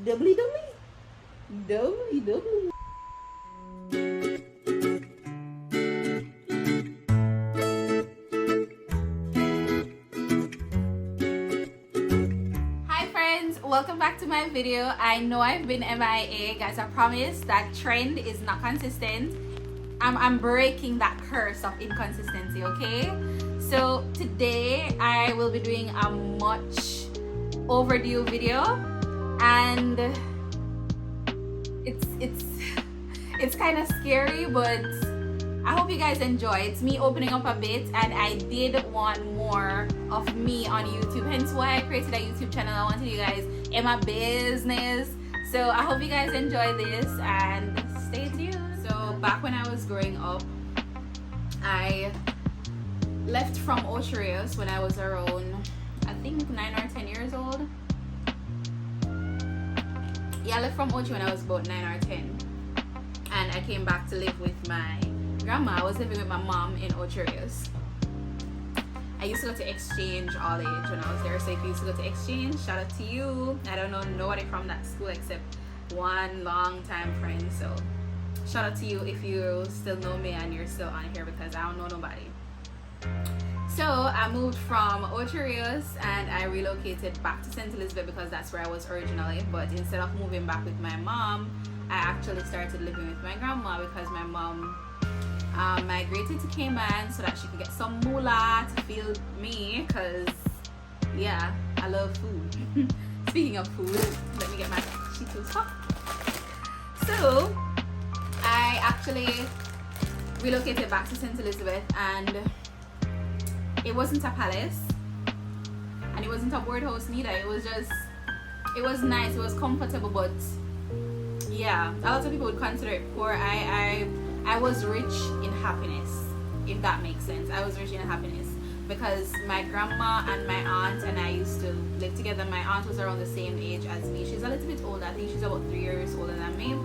Doubly, doubly. Doubly, doubly. Hi friends, welcome back to my video. I know I've been MIA, guys. I promise that trend is not consistent. I'm breaking that curse of inconsistency, okay? So today I will be doing a much overdue video, and it's kind of scary, but I hope you guys enjoy. It's me opening up a bit, and I did want more of me on YouTube, hence why I created a YouTube channel. I wanted you guys in my business, so I hope you guys enjoy this and stay tuned. So back when I was growing up, I left from H.E.R when I was around, I think 9 or 10 years old. Yeah, I left from H.E.R when I was about 9 or 10, and I came back to live with my grandma. I was living with my mom in H.E.R. I used to go to exchange all age when I was there, so if you used to go to exchange, shout out to you. I don't know nobody from that school except one long time friend, so shout out to you if you still know me and you're still on here, because I don't know nobody. So I moved from H.E.R and I relocated back to St. Elizabeth because that's where I was originally, but instead of moving back with my mom, I actually started living with my grandma because my mom migrated to Cayman so that she could get some moolah to feed me, because yeah, I love food. Speaking of food, let me get my Cheetos pop. So I actually relocated back to St. Elizabeth, and it wasn't a palace and it wasn't a boardhouse neither. It was nice, it was comfortable, but yeah, a lot of people would consider it poor. I was rich in happiness, if that makes sense. I was rich in happiness because my grandma and my aunt and I used to live together. My aunt was around the same age as me. She's a little bit older. I think she's about 3 years older than me,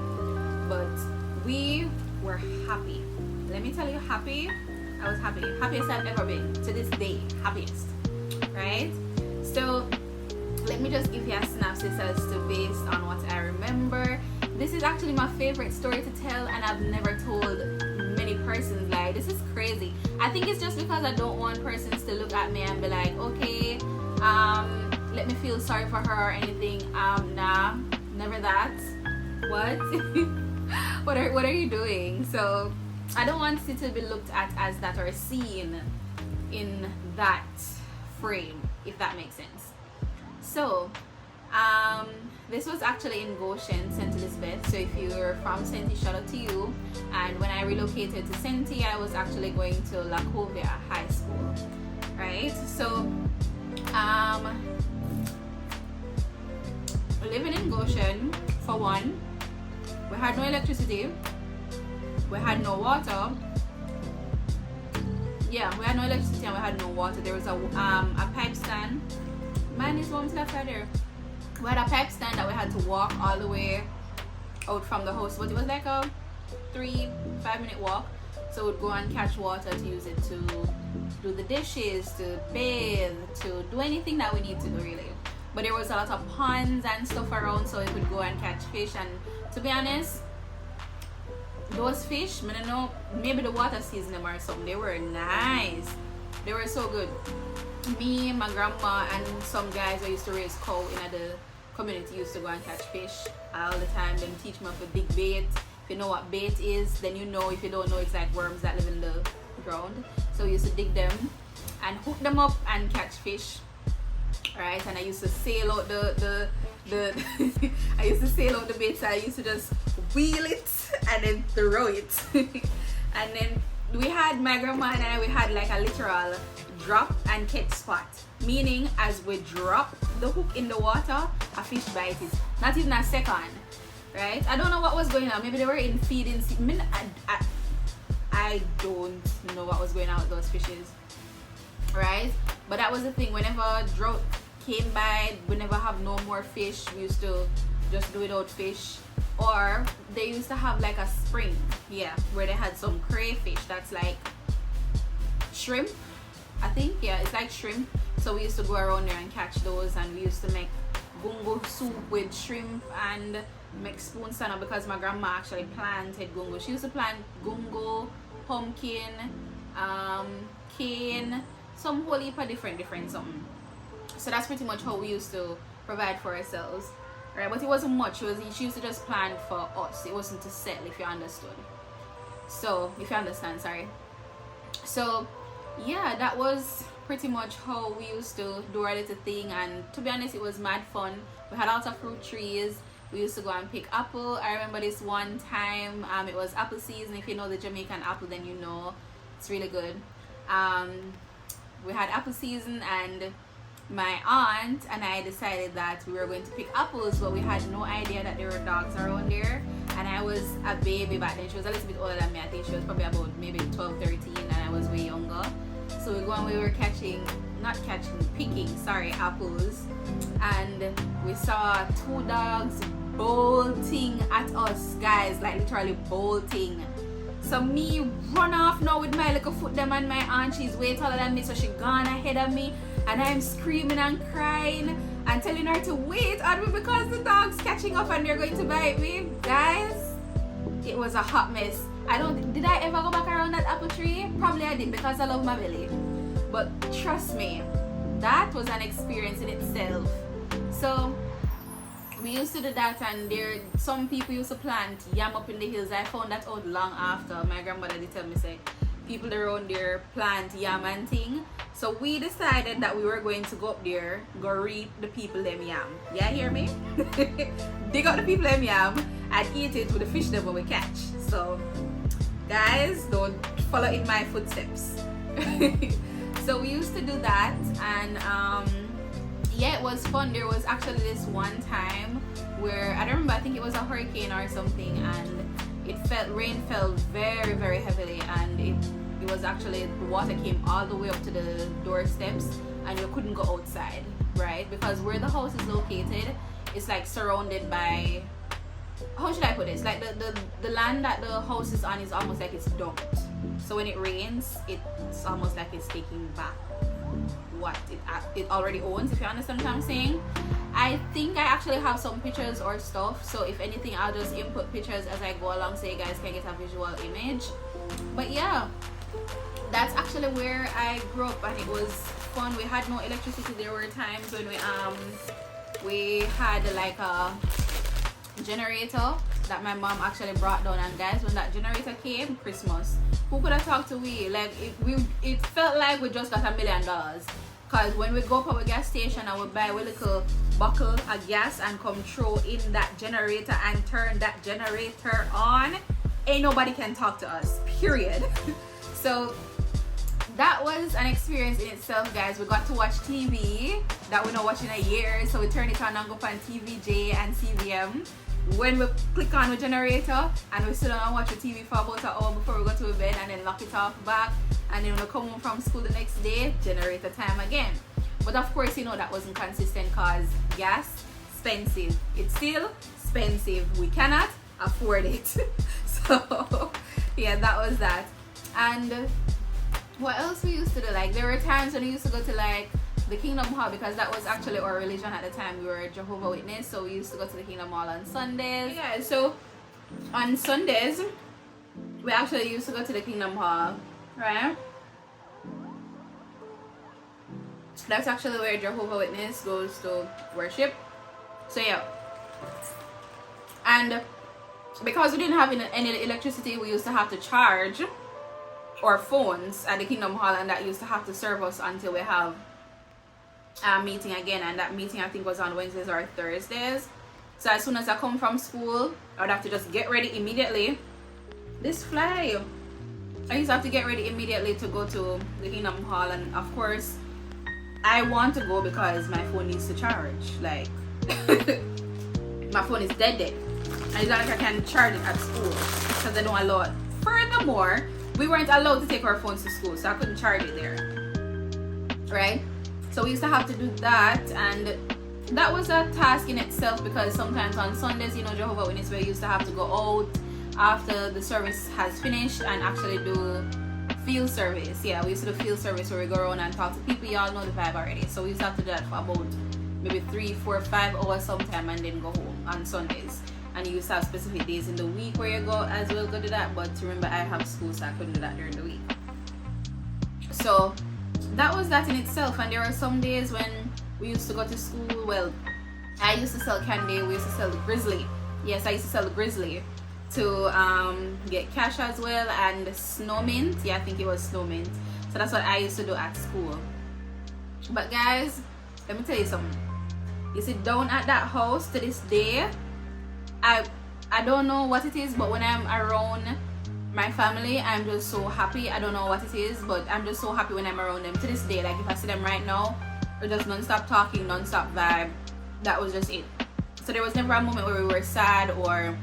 but we were happy. Let me tell you, happy. I was happy, happiest I've ever been to this day, happiest, right? So let me just give you a synopsis as to based on what I remember. This is actually my favorite story to tell, and I've never told many persons. Like, this is crazy. I think it's just because I don't want persons to look at me and be like, okay, let me feel sorry for her or anything. Nah, never that. What? what are you doing? So I don't want it to be looked at as that or seen in that frame, if that makes sense. So this was actually in Goshen, St. Elizabeth. So if you're from St. shout out to you. And when I relocated to St. I was actually going to La Covia High School, right? So living in Goshen, for one, we had no electricity. We had no water. Yeah, we had no electricity and we had no water. There was a pipe stand. Man, this woman's left right there. We had a pipe stand that we had to walk all the way out from the house, but it was like a 3-5 minute walk. So we'd go and catch water to use it to do the dishes, to bathe, to do anything that we need to do, really. But there was a lot of ponds and stuff around, so we could go and catch fish. And to be honest, those fish, I don't know, maybe the water seasoned them or something. They were nice. They were so good. Me, my grandma, and some guys who used to raise cow in the community used to go and catch fish all the time. Them teach me for big bait. If you know what bait is, then you know. If you don't know, it's like worms that live in the ground. So we used to dig them and hook them up and catch fish. Right? And I used to sail out the I used to sail out the bait, so I used to just wheel it and then throw it. And then we had, my grandma and I, we had like a literal drop and catch spot, meaning as we drop the hook in the water, a fish bite it, not even a second, right? I don't know what was going on. Maybe they were in feeding. I don't know what was going on with those fishes, right? But that was the thing. Whenever drought came by, we never have no more fish. We used to just do without fish. Or they used to have like a spring, yeah, where they had some crayfish. That's like shrimp, I think. Yeah, it's like shrimp. So we used to go around there and catch those, and we used to make gungo soup with shrimp and make spoon stand up because my grandma actually planted gungo. She used to plant gungo, pumpkin, cane, some whole heap of different something. So that's pretty much how we used to provide for ourselves, right? But it wasn't much. She used to just plant for us. It wasn't to sell, if you understood. So if you understand, sorry. So yeah, that was pretty much how we used to do our little thing, and to be honest, it was mad fun. We had lots of fruit trees. We used to go and pick apple. I remember this one time, it was apple season. If you know the Jamaican apple, then you know it's really good. We had apple season, and my aunt and I decided that we were going to pick apples, but we had no idea that there were dogs around there. And I was a baby back then. She was a little bit older than me. I think she was probably about maybe 12, 13, and I was way younger. So we go and we were picking apples, and we saw 2 dogs bolting at us, guys, like literally bolting. So me run off now with my little foot them, and my aunt, she's way taller than me, so she gone ahead of me, and I'm screaming and crying and telling her to wait on me because the dog's catching up and they're going to bite me. Guys, it was a hot mess. Did I ever go back around that apple tree? Probably I did, because I love my belly. But trust me, that was an experience in itself. So we used to do that, and some people used to plant yam up in the hills. I found that out long after. My grandmother did tell me, say, people around there plant yam and thing. So we decided that we were going to go up there, go reap the people them yam. Yeah, hear me? Dig out the people them yam and eat it with the fish that we catch. So guys, don't follow in my footsteps. So we used to do that, and yeah, it was fun. There was actually this one time where I don't remember, I think it was a hurricane or something, and rain fell very, very heavily, and it was actually, the water came all the way up to the doorsteps, and you couldn't go outside, right? Because where the house is located, it's like surrounded by, how should I put this? Like the land that the house is on is almost like it's dumped. So when it rains, it's almost like it's taking back what it already owns, if you understand what I'm saying. I think I actually have some pictures or stuff, so if anything, I'll just input pictures as I go along so you guys can get a visual image. But yeah, that's actually where I grew up, and it was fun. We had no electricity. There were times when we had like a generator that my mom actually brought down, and guys, when that generator came, Christmas, who could have talked to we? Like it felt like we just got $1 million, because when we go up our gas station and we buy a little buckle of gas and come throw in that generator and turn that generator on, ain't nobody can talk to us, period. So that was an experience in itself, guys. We got to watch TV that we're not watching a year, so we turn it on and go on TVJ and CVM. When we click on the generator, and we sit down and watch the TV for about an hour before we go to bed, and then lock it off back, and then when we come home from school the next day, generator time again. But of course, you know, that wasn't consistent because gas, expensive. It's still expensive. We cannot afford it. So yeah, that was that. And what else we used to do? Like, there were times when we used to go to like the Kingdom Hall, because that was actually our religion at the time. We were Jehovah's Witness, so we used to go to the Kingdom Hall on Sundays. Yeah, so on Sundays we actually used to go to the Kingdom Hall, right? That's actually where Jehovah's Witness goes to worship. So yeah, and because we didn't have any electricity, we used to have to charge our phones at the Kingdom Hall, and that used to have to serve us until we have a meeting again, and that meeting I think was on Wednesdays or Thursdays. So as soon as I come from school, I would have to just get ready immediately. This fly, I used to have to get ready immediately to go to the Kingdom Hall, and of course I want to go because my phone needs to charge. Like my phone is dead, and it's not like I can charge it at school because they don't allow it. Furthermore, we weren't allowed to take our phones to school, so I couldn't charge it there, right? So we used to have to do that, and that was a task in itself, because sometimes on Sundays, you know, Jehovah's Witness, we used to have to go out after the service has finished and actually do field service. Yeah, we used to do field service where we go around and talk to people. Y'all know the vibe already. So we used to have to do that for about maybe 3, 4, 5 hours sometime and then go home on Sundays. And you used to have specific days in the week where you go as well go do that. But remember, I have school, so I couldn't do that during the week. So that was that in itself. And there were some days when we used to go to school. Well, I used to sell candy. We used to sell the Grizzly. Yes, I used to sell the Grizzly to get cash as well, and snow mint. Yeah, I think it was snow mint. So that's what I used to do at school. But guys, let me tell you something. You sit down at that house to this day, I don't know what it is, but when I'm around my family, I'm just so happy. I don't know what it is, but I'm just so happy when I'm around them to this day. Like if I see them right now, we're just non-stop talking, non-stop vibe. That was just it. So there was never a moment where we were sad or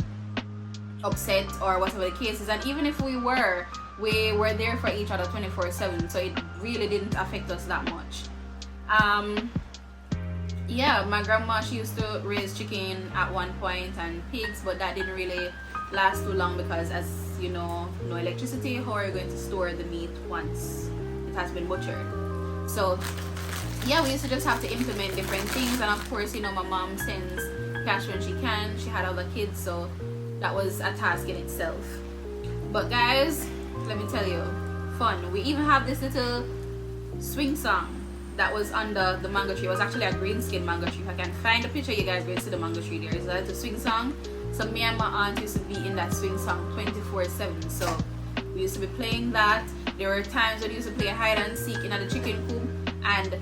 upset or whatever the case is. And even if we were there for each other 24/7, so it really didn't affect us that much. Yeah, my grandma, she used to raise chicken at one point and pigs, but that didn't really last too long because, as you know, no electricity. How are you going to store the meat once it has been butchered? So yeah, we used to just have to implement different things. And of course, you know, my mom sends cash when she can. She had other kids, so that was a task in itself. But guys, let me tell you, fun. We even have this little swing song that was under the mango tree. It was actually a green skin mango tree. If I can find a picture, you guys will see the mango tree there. It's a little swing song. So me and my aunt used to be in that swing song 24/7. So we used to be playing that. There were times when we used to play hide and seek in the chicken coop, and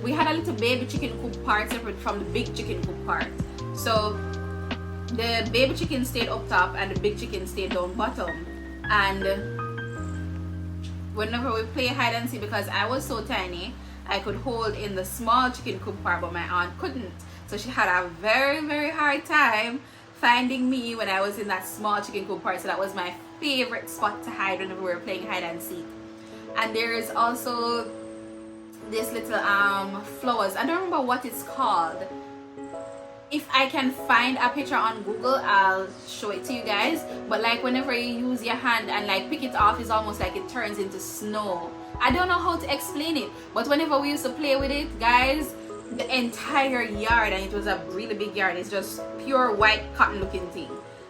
we had a little baby chicken coop part separate from the big chicken coop part. So the baby chicken stayed up top and the big chicken stayed down bottom. And whenever we play hide and seek, because I was so tiny, I could hold in the small chicken coop part, but my aunt couldn't. So she had a very, very hard time finding me when I was in that small chicken coop part. So that was my favorite spot to hide whenever we were playing hide and seek. And there is also this little flowers. I don't remember what it's called. If I can find a picture on Google, I'll show it to you guys. But like whenever you use your hand and like pick it off, it's almost like it turns into snow. I don't know how to explain it, but whenever we used to play with it, guys, the entire yard, and it was a really big yard, it's just pure white cotton looking thing.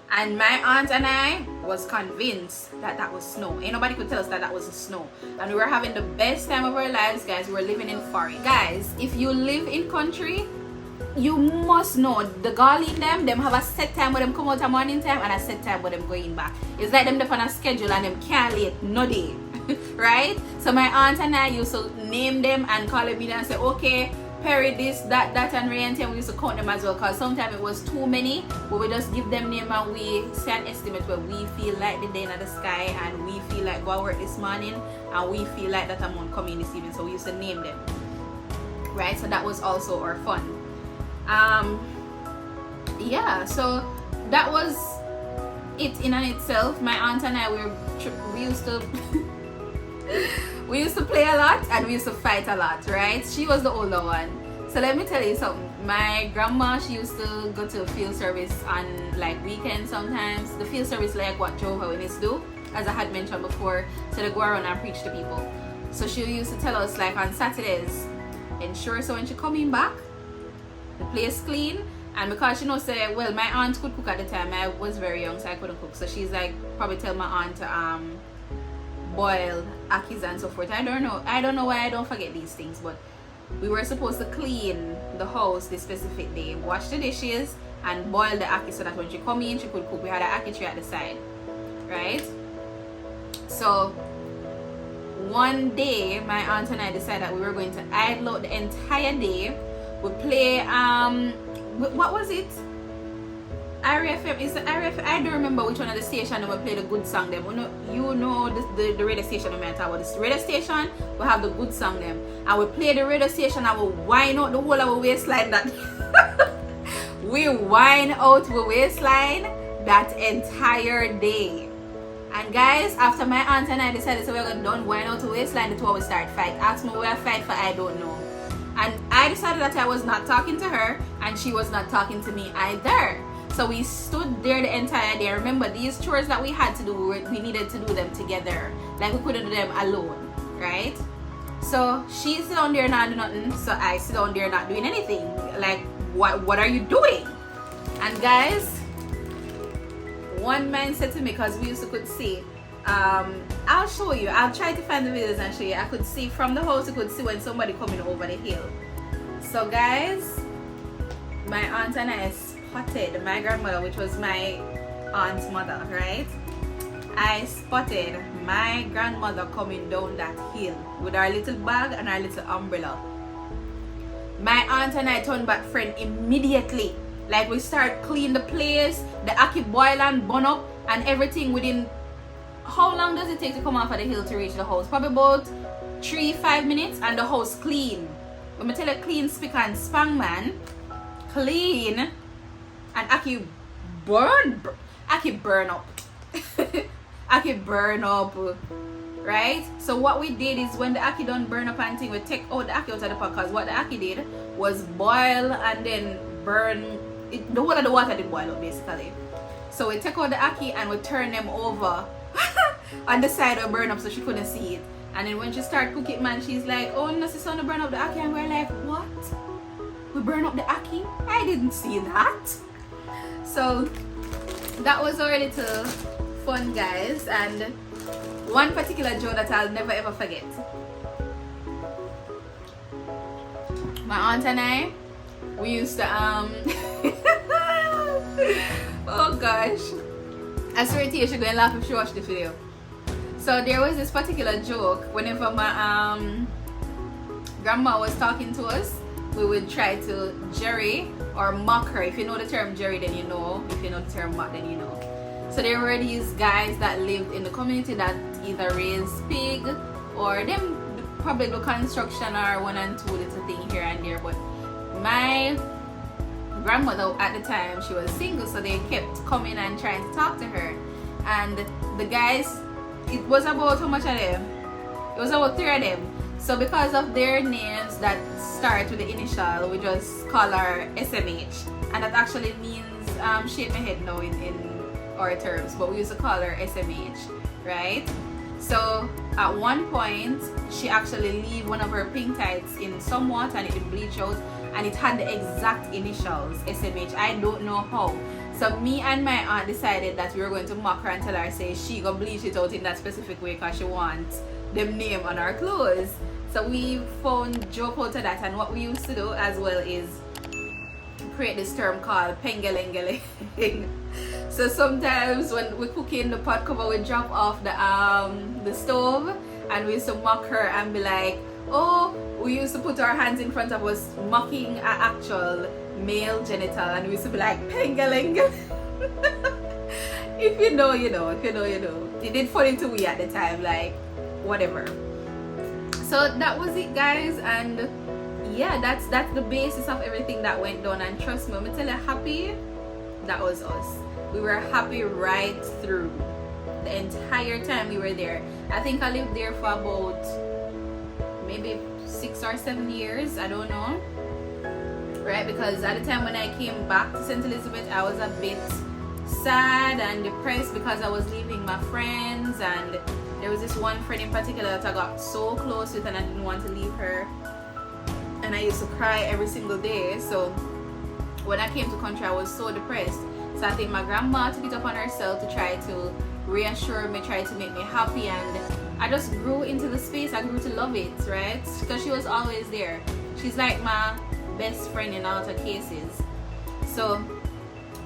And my aunt and I was convinced that that was snow. Ain't nobody could tell us that that was snow. And we were having the best time of our lives, guys. We were living in forest. Guys, if you live in country, you must know the girl in them have a set time where them come out at morning time and a set time where them going back. It's like them on a schedule and them can't late no day. Right? So my aunt and I used to name them and call them in and say, okay, Perry this, that, and Ray, and we used to count them as well, because sometimes it was too many, but we just give them name and we say an estimate where we feel like the day in the sky, and we feel like go work this morning, and we feel like that amount coming this evening. So we used to name them. Right? So that was also our fun. Yeah, so that was it in and itself. My aunt and I we used to we used to play a lot and we used to fight a lot, right? She was the older one. So let me tell you something. My grandma, she used to go to field service on like weekends sometimes. The field service like what Jehovah Witnesses do, as I had mentioned before. So they go around and preach to people. So she used to tell us like on Saturdays, ensure so when she coming back, the place clean. And because she knows say, well, my aunt could cook at the time. I was very young, so I couldn't cook. So she's like probably tell my aunt to boil akis and so forth. I don't know why I don't forget these things, but we were supposed to clean the house this specific day, wash the dishes and boil the aki so that when she come in she could cook. We had an aki tray at the side, right? So one day my aunt and I decided that we were going to idle out the entire day. We play what was it? IRFM. Is the IRFM? I don't remember which one of the station we play the good song them. You know the radio station we talk about. This radio station we have the good song them, and we play the radio station and we whine out the whole of our waistline. That we whine out our waistline that entire day. And guys, after my aunt and I decided so we're gonna done whine out the waistline, that's why we start fight. Ask me where I fight for, I don't know. And I decided that I was not talking to her and she was not talking to me either. So we stood there the entire day. Remember, these chores that we had to do, we needed to do them together. Like we couldn't do them alone, right? So she sit down there not doing nothing, so I sit down there not doing anything. Like, what are you doing? And guys, one man said to me, because we used to could see, I'll show you, I'll try to find the videos and show you. I could see from the house, you could see when somebody coming over the hill. So guys, my aunt and I spotted my grandmother, which was my aunt's mother, right? I spotted my grandmother coming down that hill with our little bag and our little umbrella. My aunt and I turned back friend immediately. Like, we start clean the place, the ackee boil and burn up and everything within. How long does it take to come off of the hill to reach the house? Probably about 3-5 minutes and the house clean. When I tell you clean, spick and span, man, clean, and ackee burn up. Ackee burn up, right? So what we did is, when the ackee done burn up and thing, we take out the ackee out of the pot, because what the ackee did was boil and then burn it, the whole of the water did boil up basically. So we take out the ackee and we turn them over on the side of burn up so she couldn't see it. And then when she started cooking, man, she's like, oh no, sister, to burn up the ackee. And we're like, what? We burn up the ackee? I didn't see that. So that was our little fun, guys. And one particular joke that I'll never ever forget. My aunt and I, we used to oh gosh, I swear to you, she's gonna laugh if she watched the video. So there was this particular joke. Whenever my grandma was talking to us, we would try to jerry or mock her. If you know the term jerry, then you know. If you know the term mock, then you know. So there were these guys that lived in the community that either raised pig or them probably do construction or one and two little thing here and there. But my grandmother at the time, she was single, so they kept coming and trying to talk to her. And the guys, it was about how much of them? It was about 3 of them. So because of their names that start with the initial, we just call her SMH, and that actually means shake my head now in our terms, but we used to call her SMH, right? So at one point, she actually leave one of her pink tights in some water and it would bleach out, and it had the exact initials SMH. I don't know how. So me and my aunt decided that we were going to mock her and tell her, say she gonna bleach it out in that specific way because she wants them name on our clothes. So we found joke out of that, and what we used to do as well is create this term called pengelengeling. So sometimes when we cook in the pot cover, we drop off the stove, and we used to mock her and be like, oh, we used to put our hands in front of us mocking an actual male genital, and we used to be like pengelengeling. If you know, you know. If you know, you know. It did funny to me at the time, like whatever. So that was it, guys, and yeah, that's the basis of everything that went down. And trust me, I'm tell you, happy, that was us. We were happy right through the entire time we were there. I think I lived there for about maybe 6 or 7 years, I don't know, right? Because at the time when I came back to St. Elizabeth, I was a bit sad and depressed because I was leaving my friends, and there was this one friend in particular that I got so close with, and I didn't want to leave her, and I used to cry every single day. So when I came to country, I was so depressed. So I think my grandma took it upon herself to try to reassure me, try to make me happy, and I just grew into the space. I grew to love it, right? Because she was always there. She's like my best friend in all the cases. So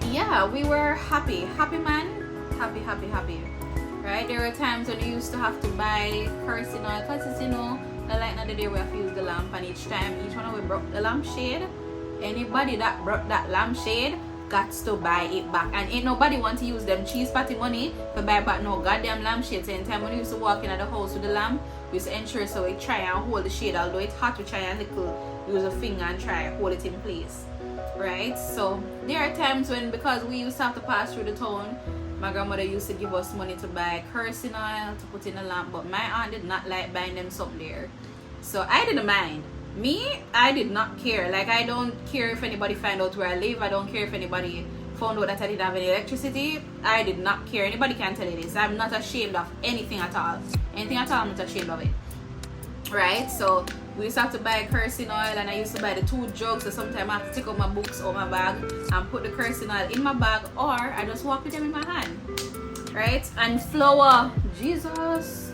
yeah, we were happy, man, happy, right? There were times when we used to have to buy kerosene oil, because it's, you know, like another day we have to use the lamp, and each time each one of we broke the lampshade, anybody that broke that lampshade got to buy it back, and ain't nobody want to use them cheese patty money to buy back no goddamn lampshade. So anytime when we used to walk in at the house with the lamp, we used to ensure so we try and hold the shade, although it's hot, we try and use a finger and try and hold it in place, right? So there are times when, because we used to have to pass through the town, my grandmother used to give us money to buy kerosene oil to put in the lamp, but my aunt did not like buying them something there. So I didn't mind. Me, I did not care. Like, I don't care if anybody find out where I live. I don't care if anybody found out that I didn't have any electricity. I did not care. Anybody can tell you this. I'm not ashamed of anything at all. Anything at all, I'm not ashamed of it. right? So we used to have to buy kerosene oil, and I used to buy the 2 jugs, so sometimes I have to take out my books or my bag and put the kerosene oil in my bag, or I just walk with them in my hand, right? And flour, Jesus.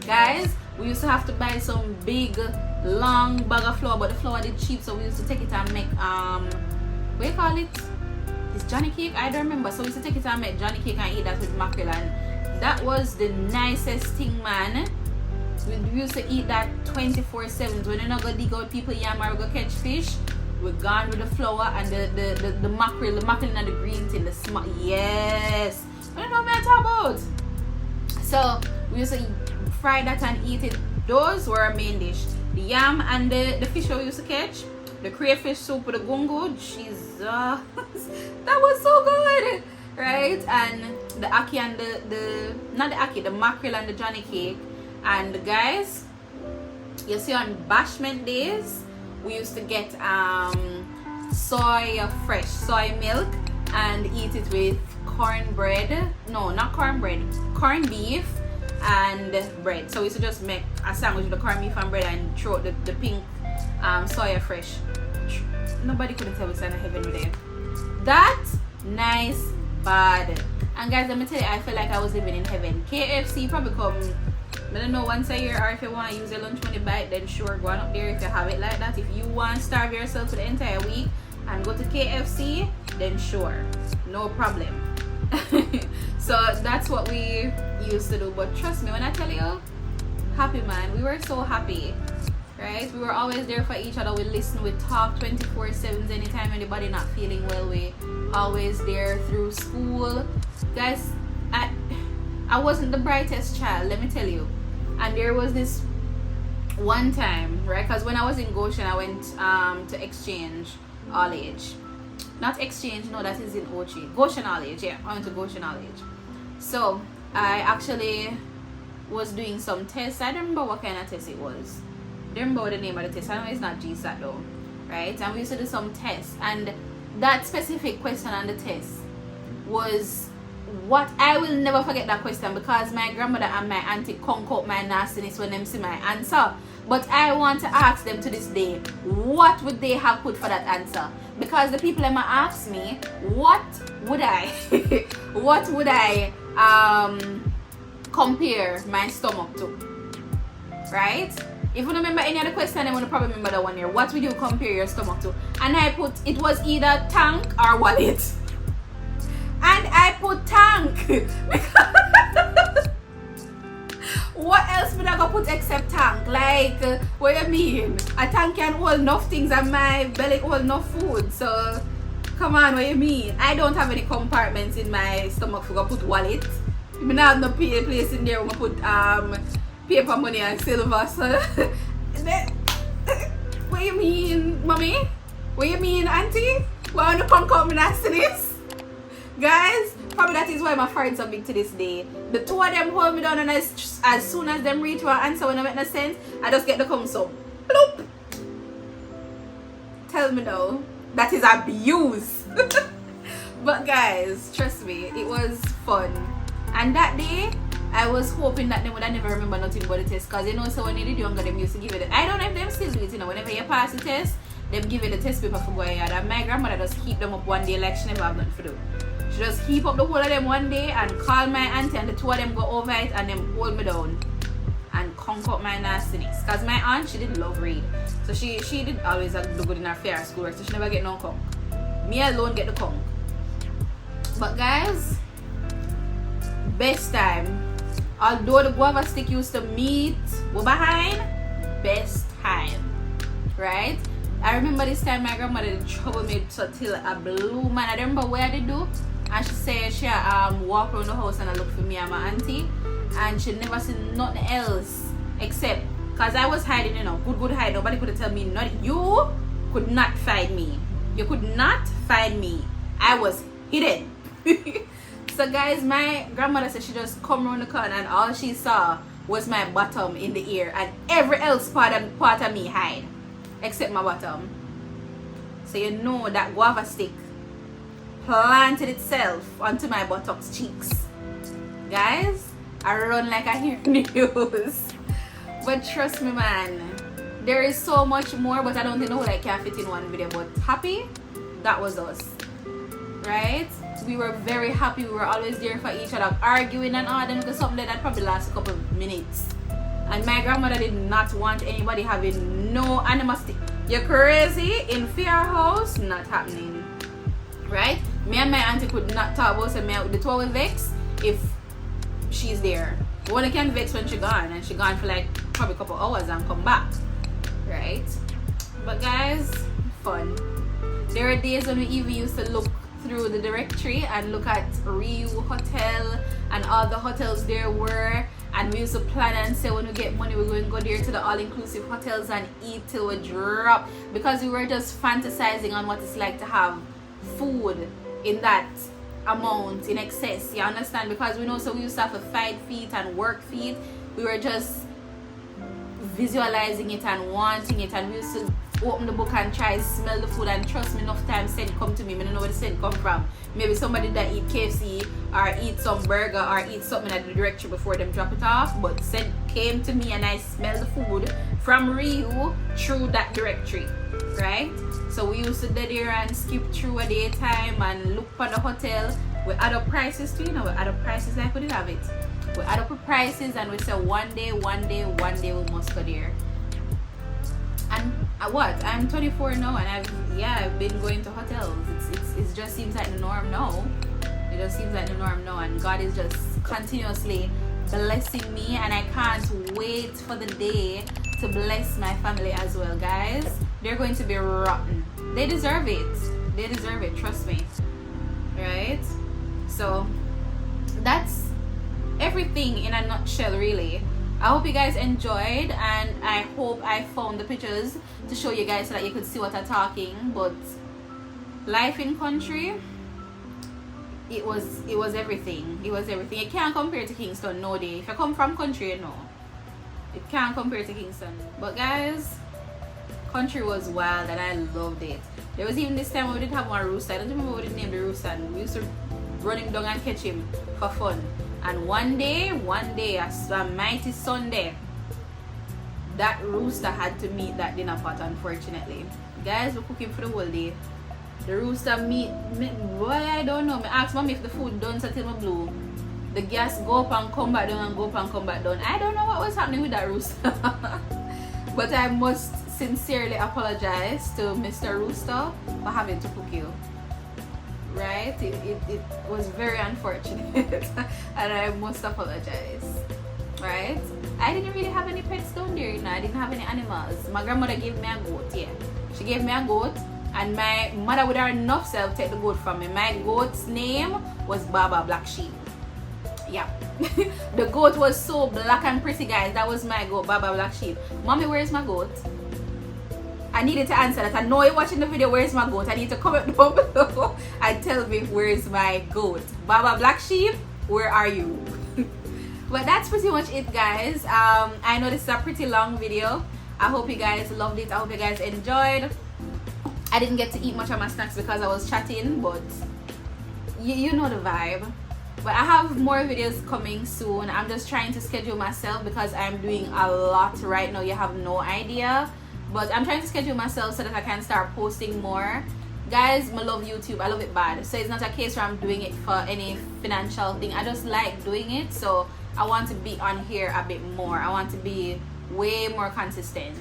Guys, we used to have to buy some big long bag of flour, but the flour did cheap, so we used to take it and make what do you call it? It's Johnny cake? I don't remember. So we used to take it and make Johnny cake and eat that with mackerel, and that was the nicest thing, man. We used to eat that 24/7. When you're not gonna dig out people yam or go catch fish, we're gone with the flour and the mackerel and the green thing, the smart. Yes, I don't know what I'm talking about. So we used to fry that and eat it. Those were our main dish. The yam and the fish we used to catch, the crayfish soup with the gungo, Jesus, that was so good, right? And the ackee and the not the ackee, the mackerel and the Johnny cake. And guys, you see, on bashment days we used to get fresh soy milk and eat it with cornbread. No, not cornbread, corned beef and bread. So we used to just make a sandwich with the corned beef and bread and throw the pink soya fresh. Nobody could tell us in heaven with it. That nice bad. And guys, let me tell you, I feel like I was living in heaven. KFC probably come, I don't know, once a year, or if you want to use your lunch money buy it, then sure, go on up there if you have it like that. If you want to starve yourself for the entire week and go to KFC, then sure, no problem. So that's what we used to do. But trust me when I tell you, happy, man. We were so happy, right? We were always there for each other. We listen, we talk 24/7. Anytime anybody not feeling well, we always there through school. Guys, I wasn't the brightest child, let me tell you. And there was this one time, right? Because when I was in Goshen, I went to exchange all age. Not exchange, no, that is in Ochi. Goshen all age, yeah. I went to Goshen all age. So I actually was doing some tests. I don't remember what kind of test it was. I don't remember the name of the test. I know it's not GSAT though, right? And we used to do some tests, and that specific question on the test was what I will never forget that question, because my grandmother and my auntie conk out my nastiness when them see my answer. But I want to ask them to this day, what would they have put for that answer? Because the people that ask me, what would I what would I compare my stomach to? Right? If you don't remember any other question, I want to probably remember that one here. What would you compare your stomach to? And I put, it was either tank or wallet. And I put tank. Because what else would I go put except tank? Like, what do you mean? A tank can hold enough things and my belly hold enough food. So, come on, what do you mean? I don't have any compartments in my stomach for go put wallet. I don't have no place in there where I put paper money and silver. So, what do you mean, mommy? What do you mean, auntie? Why want to come come after this? Guys, probably that is why my friends are big to this day. The two of them hold me down, and as soon as them reach one answer when I make no sense, I just get the come so bloop. Tell me now, that is abuse. But guys, trust me, it was fun. And that day, I was hoping that they would never remember nothing about the test, because you know, so when they did younger, them used to give it. I don't know if them still do it, you know, whenever you pass the test, them give you the test paper for going out. And my grandmother just keep them up one day like she never have nothing to do. She just heap up the whole of them one day and call my auntie, and the two of them go over it and them hold me down and conk up my nastiness. Because my aunt, she didn't love read. So she did always do good in her fair school work, so she never get no conk. Me alone get the conk. But guys, best time. Although the guava stick used to meet, we're behind, best time. Right? I remember this time my grandmother did trouble me till a blue man. I don't remember what I did do. And she said she walk around the house and I look for me and my auntie. And she never seen nothing else except, because I was hiding, you know, good hide. Nobody could tell me nothing. You could not find me. You could not find me. I was hidden. So guys, my grandmother said she just come around the corner and all she saw was my bottom in the ear, and every else part of me hide except my bottom. So you know that guava stick planted itself onto my buttocks cheeks. Guys, I run like I hear news. But trust me, man, there is so much more, but I don't think no I can fit in one video. But happy, that was us, right? We were very happy. We were always there for each other, arguing and all. Then because something that probably lasts a couple of minutes. And my grandmother did not want anybody having no animosity. You're crazy? In H.E.R house, not happening, right? Me and my auntie could not talk about the two will vex if she's there. One can vex when she gone, and she gone for like probably a couple hours and come back, right? But guys, fun. There are days when we even used to look through the directory and look at Rio Hotel and all the hotels there were, and we used to plan and say when we get money we're going to go there to the all-inclusive hotels and eat till we drop, because we were just fantasizing on what it's like to have food in that amount, in excess, you understand? Because we know, so we used to have to fight feet and work feet. We were just visualizing it and wanting it, and we used to open the book and try to smell the food, and trust me, enough time scent come to me, I don't know where the scent come from. Maybe somebody that eat KFC or eat some burger or eat something at the directory before them drop it off, but scent came to me and I smelled the food from Rio through that directory, right? So we used to go there and skip through a daytime and look for the hotel. We add up prices too, you know, we add up prices like we did have it. We add up the prices and we say one day we must go there. And what? I'm 24 now, and I've been going to hotels. It just seems like the norm now. It just seems like the norm now, and God is just continuously blessing me, and I can't wait for the day to bless my family as well, guys. They're going to be rotten. They deserve it. They deserve it. Trust me. Right? So that's everything in a nutshell, really. I hope you guys enjoyed, and I hope I found the pictures to show you guys so that you could see what I'm talking. But life in country, it was everything. It was everything. It can't compare to Kingston, no day. If you come from country, you know, it can't compare to Kingston. But guys, country was wild and I loved it. There was even this time when we did have one rooster. I don't remember what it named, the rooster. We used to run him down and catch him for fun. And one day, a mighty Sunday, that rooster had to meet that dinner pot, unfortunately. Guys, we're cooking for the whole day. The rooster boy, I don't know. I asked mommy if the food done until my blue. The gas go up and come back down and go up and come back down. I don't know what was happening with that rooster. But I must sincerely apologize to Mr. Rooster for having to cook you. Right? It was very unfortunate. And I must apologize. Right? I didn't really have any pets down there, you know. I didn't have any animals. My grandmother gave me a goat, yeah. She gave me a goat, and my mother would have enough self take the goat from me. My goat's name was Baba Black Sheep. Yeah. The goat was so black and pretty, guys. That was my goat, Baba Black Sheep. Mommy, where is my goat? I needed to answer that. I know you're watching the video. Where is my goat? I need to comment down below and tell me where is my goat. Baba Black Sheep, where are you? But that's pretty much it, guys. I know this is a pretty long video. I hope you guys loved it. I hope you guys enjoyed. I didn't get to eat much of my snacks because I was chatting, but you know the vibe. But I have more videos coming soon. I'm just trying to schedule myself because I'm doing a lot right now. You have no idea. But I'm trying to schedule myself so that I can start posting more. Guys, I love YouTube. I love it bad. So it's not a case where I'm doing it for any financial thing. I just like doing it. So I want to be on here a bit more. I want to be way more consistent.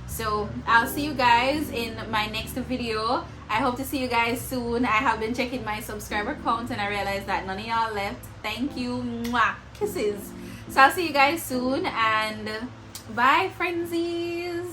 So I'll see you guys in my next video. I hope to see you guys soon. I have been checking my subscriber count and I realized that none of y'all left. Thank you. Mwah. Kisses. So I'll see you guys soon, and bye, friendsies.